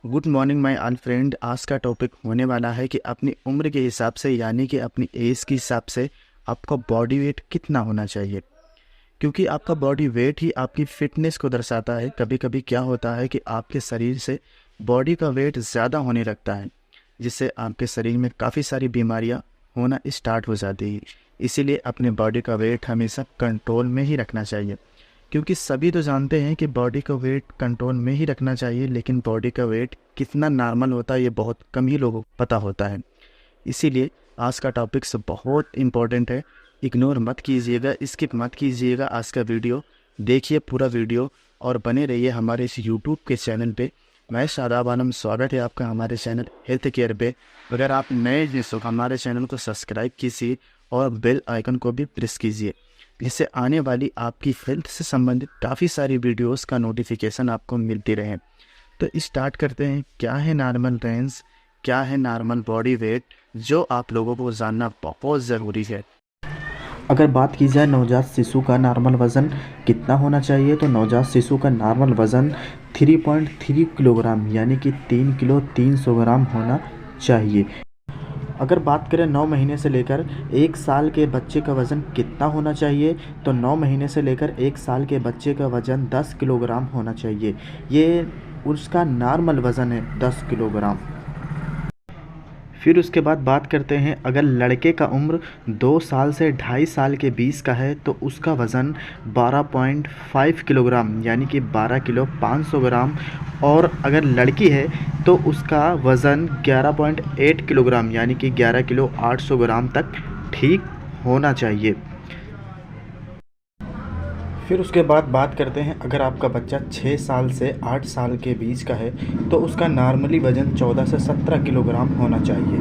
Good morning my all friend. आज का topic होने वाला है कि अपनी उम्र के हिसाब से यानी कि अपनी एज के हिसाब से आपका बॉडी वेट कितना होना चाहिए, क्योंकि आपका बॉडी वेट ही आपकी फिटनेस को दर्शाता है। कभी कभी क्या होता है कि आपके शरीर से बॉडी का वेट ज़्यादा होने लगता है, जिससे आपके शरीर में काफ़ी सारी बीमारियां होना स्टार्ट हो जाती है। इसीलिए अपने बॉडी का वेट हमेशा कंट्रोल में ही रखना चाहिए, क्योंकि सभी तो जानते हैं कि बॉडी का वेट कंट्रोल में ही रखना चाहिए, लेकिन बॉडी का वेट कितना नॉर्मल होता है ये बहुत कम ही लोगों को पता होता है। इसीलिए आज का टॉपिक सब बहुत इम्पोर्टेंट है। इग्नोर मत कीजिएगा, स्किप मत कीजिएगा। आज का वीडियो देखिए पूरा वीडियो और बने रहिए हमारे इस यूट्यूब के चैनल पे। मैं शादाब आलम, स्वागत है आपका हमारे चैनल हेल्थ केयर पे। अगर आप नए हैं तो हमारे चैनल को सब्सक्राइब कीजिए और बेल आइकन को भी प्रेस कीजिए, जिससे आने वाली आपकी हेल्थ से संबंधित काफ़ी सारी वीडियोस का नोटिफिकेशन आपको मिलती रहे। तो स्टार्ट करते हैं। क्या है नॉर्मल रेंज, क्या है नॉर्मल बॉडी वेट, जो आप लोगों को जानना बहुत ज़रूरी है। अगर बात की जाए नवजात शिशु का नॉर्मल वज़न कितना होना चाहिए, तो नवजात शिशु का नॉर्मल वज़न 3.3 किलोग्राम यानी कि 3 किलो 300 ग्राम होना चाहिए। अगर बात करें 9 महीने से लेकर 1 साल के बच्चे का वज़न कितना होना चाहिए, तो 9 महीने से लेकर 1 साल के बच्चे का वज़न 10 किलोग्राम होना चाहिए। ये उसका नॉर्मल वज़न है, 10 किलोग्राम। फिर उसके बाद बात करते हैं, अगर लड़के का उम्र 2 साल से 2.5 साल के बीच का है तो उसका वज़न 12.5 किलोग्राम यानी कि 12 किलो 500 ग्राम, और अगर लड़की है तो उसका वज़न 11.8 किलोग्राम यानी कि 11 किलो 800 ग्राम तक ठीक होना चाहिए। फिर उसके बाद बात करते हैं, अगर आपका बच्चा 6 साल से 8 साल के बीच का है तो उसका नॉर्मली वज़न 14 से 17 किलोग्राम होना चाहिए।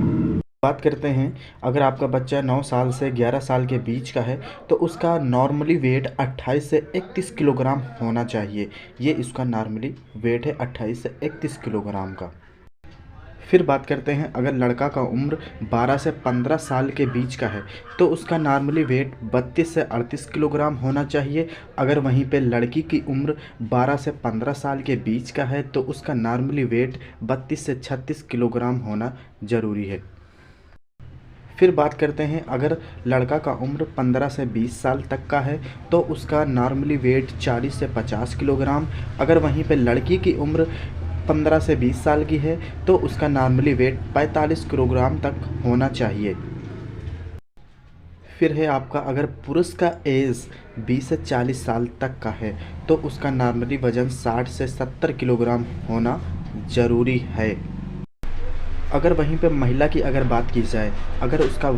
बात करते हैं, अगर आपका बच्चा 9 साल से 11 साल के बीच का है तो उसका नॉर्मली वेट 28 से 31 किलोग्राम होना चाहिए। ये इसका नॉर्मली वेट है, 28 से 31 किलोग्राम का। फिर बात करते हैं, अगर लड़का का उम्र 12 से 15 साल के बीच का है तो उसका नॉर्मली वेट 32 से 38 किलोग्राम होना चाहिए। अगर वहीं पे लड़की की उम्र 12 से 15 साल के बीच का है तो उसका नॉर्मली वेट 32 से 36 किलोग्राम होना ज़रूरी है। फिर बात करते हैं, अगर लड़का का उम्र 15 से 20 साल तक का है तो उसका नॉर्मली वेट 40 से 50 किलोग्राम। अगर वहीं पे लड़की की उम्र 15 से 20 साल की है तो उसका नॉर्मली वेट 45 किलोग्राम तक होना चाहिए। फिर है आपका, अगर पुरुष का एज 20 से 40 साल तक का है तो उसका नॉर्मली वज़न 60 से 70 किलोग्राम होना ज़रूरी है। अगर वहीं पे महिला की अगर बात की जाए, अगर उसका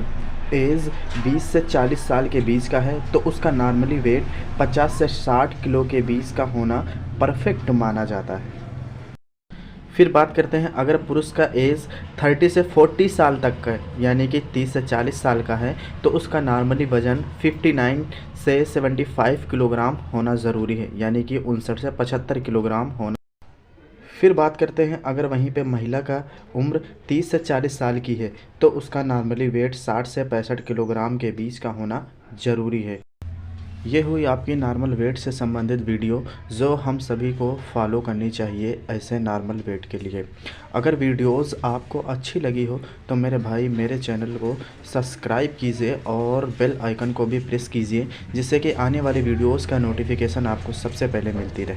एज 20 से 40 साल के बीच का है तो उसका नॉर्मली वेट 50 से 60 किलो के बीच का होना परफेक्ट माना जाता है। फिर बात करते हैं, अगर पुरुष का एज 30 से 40 साल तक का है यानी कि 30 से 40 साल का है तो उसका नॉर्मली वज़न 59 से 75 किलोग्राम होना ज़रूरी है यानी कि 59 से 75 किलोग्राम होना। फिर बात करते हैं, अगर वहीं पे महिला का उम्र 30 से 40 साल की है तो उसका नॉर्मली वेट 60 से 65 किलोग्राम के बीच का होना ज़रूरी है। ये हुई आपकी नॉर्मल वेट से संबंधित वीडियो, जो हम सभी को फॉलो करनी चाहिए ऐसे नॉर्मल वेट के लिए। अगर वीडियोस आपको अच्छी लगी हो तो मेरे भाई मेरे चैनल को सब्सक्राइब कीजिए और बेल आइकन को भी प्रेस कीजिए, जिससे कि आने वाली वीडियोस का नोटिफिकेशन आपको सबसे पहले मिलती रहे।